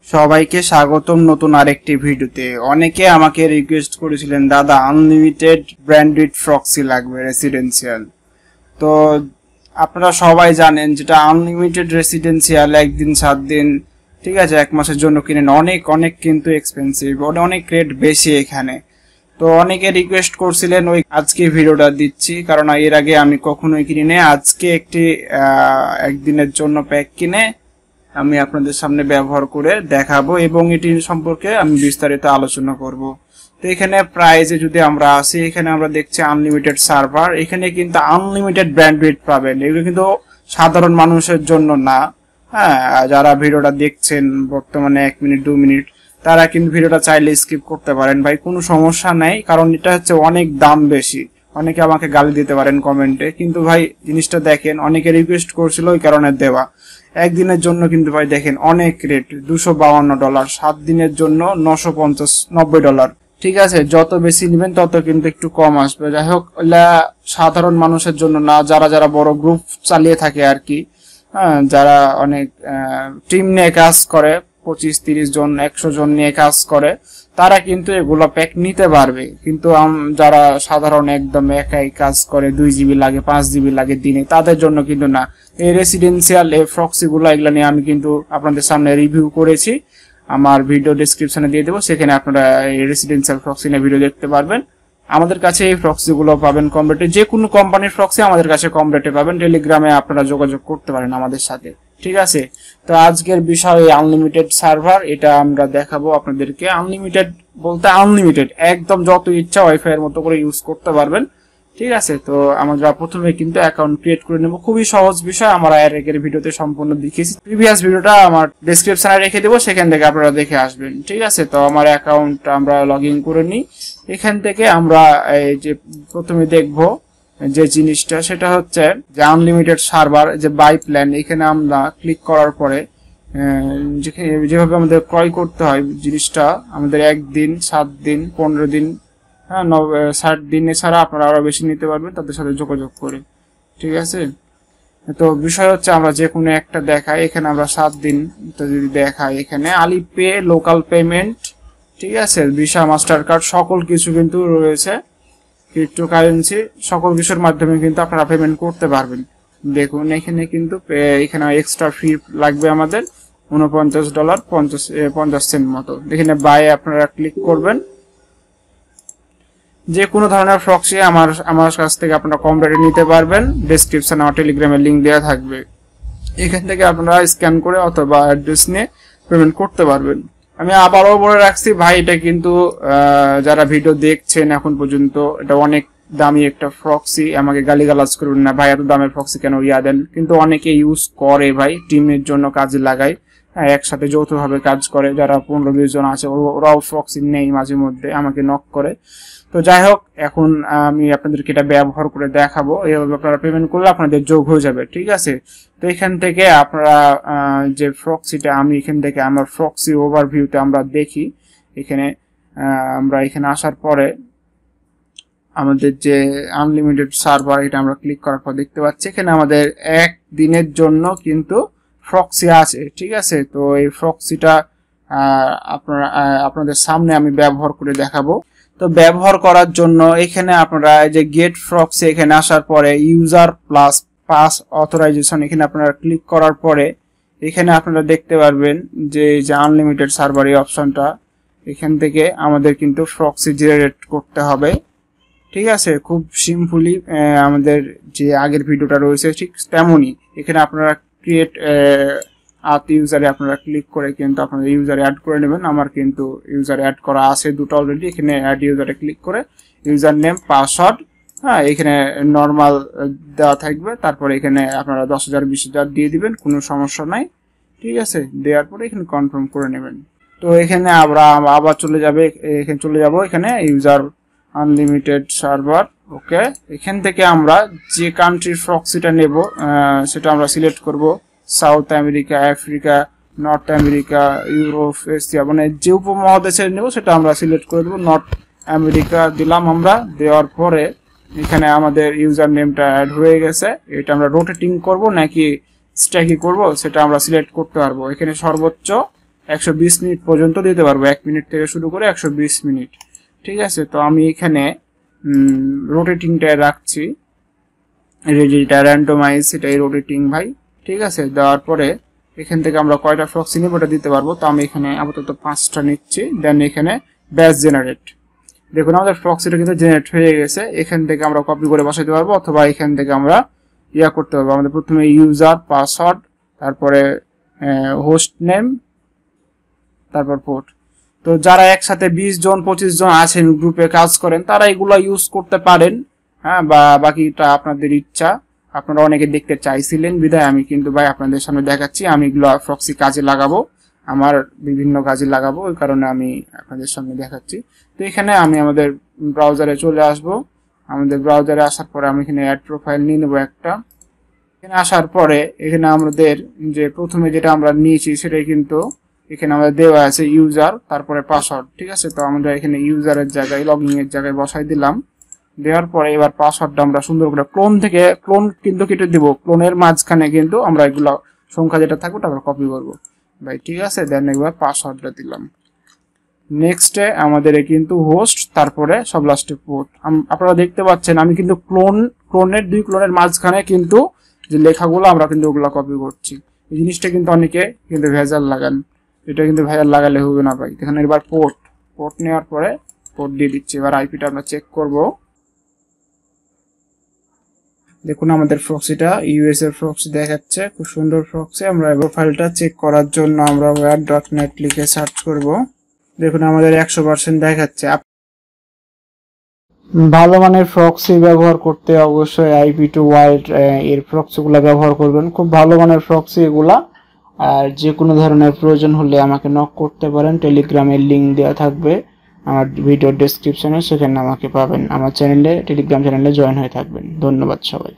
সবাইকে স্বাগতম নতুন আরেকটি ভিডিওতে। অনেকে আমাকে রিকোয়েস্ট করেছিলেন, দাদা আনলিমিটেড ব্র্যান্ডেড ফ্রক্সি লাগবে রেসিডেন্সিয়াল। তো আপনারা সবাই জানেন যেটা আনলিমিটেড রেসিডেন্সিয়াল 1 দিন 7 দিন, ঠিক আছে, 1 মাসের জন্য কিনেন, অনেক অনেক কিন্তু এক্সপেন্সিভ, অনেক রেট বেশি এখানে। তো অনেকে রিকোয়েস্ট করছিলেন, ওই আজকে ভিডিওটা দিচ্ছি, কারণ এর আগে আমি কখনোই কিনি না। আজকে একটি 1 দিনের জন্য প্যাক কিনে আমি আপনাদের সামনে ব্যবহার করে দেখাবো এবং এটি সম্পর্কে আমি বিস্তারিত আলোচনা করব। তো এখানে প্রাইজে যদি আমরা আসি, এখানে আমরা দেখছি আনলিমিটেড সার্ভার। এখানে কিন্তু আনলিমিটেড ব্যান্ডউইথ পাবেন, এগুলো কিন্তু সাধারণ মানুষের জন্য না। হ্যাঁ, যারা ভিডিওটা দেখছেন বর্তমানে 1 মিনিট 2 মিনিট, তারা কিন্তু ভিডিওটা চাইলে স্কিপ করতে পারেন ভাই, কোনো সমস্যা নাই, কারণ এটা হচ্ছে অনেক দাম বেশি। অনেকে আমাকে গালি দিতে পারেন কমেন্টে, কিন্তু ভাই জিনিসটা দেখেন, অনেকে রিকোয়েস্ট করছিল ওই কারণে দেওয়া। 1 দিনের জন্য কিন্তু ভাই দেখেন অনেক রেট, $252, 7 দিনের জন্য $990। ঠিক আছে, যত বেশি নেবেন তত কিন্তু একটু কম আসবে। যাই হোক, সাধারণ মানুষের জন্য না, যারা যারা বড় গ্রুপ চালিয়ে থাকে আর কি, হ্যাঁ, যারা অনেক টিম নিয়ে কাজ করে, 25-30 জন 100 জন নিয়ে কাজ করে, তারা কিন্তু এগুলো প্যাক নিতে পারবে। কিন্তু যারা সাধারণ একদম একাই কাজ করে, 2 জিবি লাগে 5 জিবি লাগে দিনে, তাদের জন্য কিন্তু না। এই রেসিডেন্সিয়াল এই ফ্রক্সি গুলো, এগুলো নিয়ে আমি কিন্তু আপনাদের সামনে রিভিউ করেছি, আমার ভিডিও ডেসক্রিপশনে দিয়ে দেবো, সেখানে আপনারা এই রেসিডেন্সিয়াল ফ্রক্সি নিয়ে ভিডিও দেখতে পারবেন। আমাদের কাছে এই ফ্রক্সি গুলো পাবেন কম রেটে, যে কোনো কোম্পানির ফ্রক্সি আমাদের কাছে কম রেটে পাবেন। টেলিগ্রামে আপনারা যোগাযোগ করতে পারেন আমাদের সাথে, ঠিক আছে। তো আজকের বিষয় আনলিমিটেড সার্ভার, এটা আমরা দেখাবো আপনাদেরকে। আনলিমিটেড বলতে আনলিমিটেড, একদম যত ইচ্ছা ওয়াইফাই এর মতো করে ইউজ করতে পারবেন, ঠিক আছে। তো আমরা প্রথমে কিন্তু অ্যাকাউন্ট ক্রিয়েট করে নেব, খুবই সহজ বিষয়, আমরা এর আগের ভিডিওতে সম্পূর্ণ দেখিয়েছি। প্রিভিয়াস ভিডিওটা আমার ডেসক্রিপশনে রেখে দেবো, সেখান থেকে আপনারা দেখে আসবেন, ঠিক আছে। তো আমার অ্যাকাউন্ট আমরা লগ ইন করে নিই। এখান থেকে আমরা এই যে প্রথমে দেখবো যে জিনিসটা, সেটা হচ্ছে যে আনলিমিটেড সার্ভার, যে বাই প্ল্যান। এখানে আমরা ক্লিক করার পরে যেভাবে আমাদের ক্রয় করতে হয় জিনিসটা, আমাদের 1 দিন 7 দিন 15 দিন, হ্যাঁ, 60 দিন, এছাড়া আপনারা আরো বেশি নিতে পারবেন তাদের সাথে যোগাযোগ করে, ঠিক আছে। তো বিষয় হচ্ছে আমরা যে কোনো একটা দেখাই, এখানে আমরা 7 দিন তো যদি দেখাই, এখানে আলিপে, লোকাল পেমেন্ট, ঠিক আছে, ভিসা, মাস্টার কার্ড, সকল কিছু কিন্তু রয়েছে। ক্রিপ্টোকারেন্সি, সকল কিছুর মাধ্যমে কিন্তু আপনারা পেমেন্ট করতে পারবেন। দেখুন এখানে কিন্তু এখানে এক্সট্রা ফি লাগবে আমাদের $49 50 সেন্ট মতো। এখানে বাই আপনারা ক্লিক করবেন। যে কোনো ধরনের ফ্রক্সি আমার কাছ থেকে আপনারা কম রেটে নিতে পারবেন। ডেসক্রিপশনে আমার টেলিগ্রামের লিঙ্ক দেওয়া থাকবে, এখান থেকে আপনারা স্ক্যান করে অথবা অ্যাড্রেস নিয়ে পেমেন্ট করতে পারবেন। আমি আবারও বলে রাখছি ভাই, এটা কিন্তু যারা ভিডিও দেখছেন এখন পর্যন্ত, এটা অনেক দামি একটা ফ্রক্সি। আমাকে গালিগালাজ করবেন না ভাই, এত দামের ফ্রক্সি কেন দেন, কিন্তু অনেকে ইউজ করে ভাই, টিমের জন্য কাজে লাগায়, হ্যাঁ, একসাথে যৌথভাবে কাজ করে। যারা 15-20 জন আছে, ওরাও ফ্রক্সি নেই, মাঝে মধ্যে আমাকে নক করে। তো যাই হোক, এখন আমি আপনাদেরকে এটা ব্যবহার করে দেখাবো, এইভাবে আপনারা পেমেন্ট করলে আপনাদের যোগ হয়ে যাবে, ঠিক আছে। তো এখান থেকে আপনারা যে ফ্রক্সিটা, আমি এখান থেকে আমার ফ্রক্সি ওভারভিউতে আমরা দেখি। এখানে আমরা এখানে আসার পরে আমাদের যে আনলিমিটেড সার্ভার, এটা আমরা ক্লিক করার পর দেখতে পাচ্ছি এখানে আমাদের 1 দিনের জন্য কিন্তু ফ্রক্সি আছে, ঠিক আছে। তো এই ফ্রক্সিটা আপনাদের সামনে আমি ব্যবহার করে দেখাবো। তো ব্যবহার করার জন্য এখানে আপনারা যে গেট ফ্রক্সি, এখানে আসার পরে ইউজার প্লাস পাস অথরাইজেশন, এখানে আপনারা ক্লিক করার পরে এখানে আপনারা দেখতে পারবেন যে আনলিমিটেড সার্ভার এই অপশনটা। এখান থেকে আমাদের কিন্তু ফ্রক্সি জেনারেট করতে হবে, ঠিক আছে। খুব সিম্পলি আমাদের যে আগের ভিডিওটা রয়েছে ঠিক তেমনই। এখানে আপনারা ক্রিয়েট ইউজারে আপনারা ক্লিক করে কিন্তু আপনারা ইউজার অ্যাড করে নেবেন। আমার কিন্তু ইউজার অ্যাড করা আছে 2টা অলরেডি। এখানে অ্যাড ইউজারে ক্লিক করে ইউজার নেম, পাসওয়ার্ড, হ্যাঁ, এখানে নর্মাল দেওয়া থাকবে। তারপরে এখানে আপনারা 10,000 20,000 দিয়ে দিবেন, কোনো সমস্যা নাই, ঠিক আছে। দেওয়ার পরে এখানে কনফার্ম করে নেবেন। তো এখানে আমরা আবার চলে যাব এখানে ইউজার আনলিমিটেড সার্ভার, ওকে। এখান থেকে আমরা যে কান্ট্রির ফ্রক্সিটা নেব সেটা আমরা সিলেক্ট করব। South America, Africa, north America, Europe, Asia, মানে যে উপমহাদেশের নেব সেটা আমরা সিলেক্ট করে দেবো। নর্থ আমেরিকা দিলাম আমরা। দেওয়ার পরে এখানে আমাদের ইউজার নেমটা অ্যাড হয়ে গেছে। এটা আমরা রোটেটিং করব নাকি স্ট্যাকি করব সেটা আমরা সিলেক্ট করতে পারবো। এখানে সর্বোচ্চ 120 মিনিট পর্যন্ত দিতে পারবো, 1 মিনিট থেকে শুরু করে 120 মিনিট। ঠিক আছে, তো আমি এখানে রোটেটিংটা রাখছি, রেডিটা র্যান্ডমাইজ, এটাই রোটেটিং ভাই। ঠিক আছে, দেওয়ার পরে এখান থেকে আমরা কয়টা প্রক্সি নিব ওটা দিতে পারবো। তো আমি এখানে আপাতত 5টা নিচ্ছি। দেন এখানে ব্যাচ জেনারেট, দেখুন আমাদের প্রক্সিটা কিন্তু জেনারেট হয়ে গেছে। এখান থেকে আমরা কপি করে বসাইতে পারবো, অথবা এখান থেকে আমরা করতে পারবো। আমাদের প্রথমে ইউজার, পাসওয়ার্ড, তারপরে হোস্ট নেম, তারপর পোর্ট। তো যারা একসাথে 20 জন 25 জন আছেন গ্রুপে কাজ করেন, তারা এগুলো ইউজ করতে পারেন। হ্যাঁ, বা বাকিটা আপনাদের ইচ্ছা। আপনারা অনেকে দেখতে চাইছিলেন বিধায় আমি কিন্তু ভাই আপনাদের সামনে দেখাচ্ছি। আমি এগুলো প্রক্সি কাজে লাগাবো, আমার বিভিন্ন কাজে লাগাবো, ওই কারণে আমি আপনাদের সামনে দেখাচ্ছি। তো এখানে আমি আমাদের ব্রাউজারে চলে আসব। আমাদের ব্রাউজারে আসার পরে আমি এখানে অ্যাড প্রোফাইল নিয়ে নেবো একটা। এখানে আসার পরে এখানে আমাদের যে প্রথমে যেটা আমরা নিয়েছি সেটাই কিন্তু এখানে আমাদের দেওয়া আছে ইউজার, তারপরে পাসওয়ার্ড। ঠিক আছে, তো আমরা এখানে ইউজারের জায়গায় লগইন এর জায়গায় বসাই দিলাম। দেওয়ার পরে এবার পাসওয়ার্ডটা আমরা সুন্দর করে ক্লোন কিন্তু কেটে দিব। ক্লোনের মাঝখানে কিন্তু আমরা এগুলো সংখ্যা যেটা থাকবে তারপর কপি করব ভাই। ঠিক আছে, দেন একবার পাসওয়ার্ডটা দিলাম। নেক্সটে আমাদের কিন্তু হোস্ট, তারপরে সব লাস্টে পোর্ট। আপনারা দেখতে পাচ্ছেন আমি কিন্তু ক্লোনের 2 ক্লোনের মাঝখানে কিন্তু যে লেখাগুলো আমরা কিন্তু ওগুলো কপি করছি। এই জিনিসটা কিন্তু অনেকে কিন্তু ভেজাল লাগান, এটা কিন্তু ভেজাল লাগালে হবে না ভাই। এখানে এবার পোর্ট নেওয়ার পরে পোর্ট দিয়ে দিচ্ছি। এবার আইপিটা আমরা চেক করব। দেখুন আমাদের প্রক্সিটা ইউএস এর প্রক্সি দেখাচ্ছে, খুব সুন্দর প্রক্সি। আমরা প্রোফাইলটা চেক করার জন্য আমরা where.net লিখে সার্চ করব। দেখুন আমাদের 100% দেখাচ্ছে। ভালো মানের প্রক্সি ব্যবহার করতে অবশ্যই IP2 এর প্রক্সিগুলো ব্যবহার করবেন, খুব ভালো মানের প্রক্সি এগুলা। আর যে কোনো ধরনের প্রয়োজন হলে আমাকে নক করতে পারেন। টেলিগ্রামের লিংক দেওয়া থাকবে আমার ভিডিও ডেসক্রিপশনে, সেখানে আমাকে পাবেন। আমার টেলিগ্রাম চ্যানেলে জয়েন হয়ে থাকবেন। ধন্যবাদ সবাই।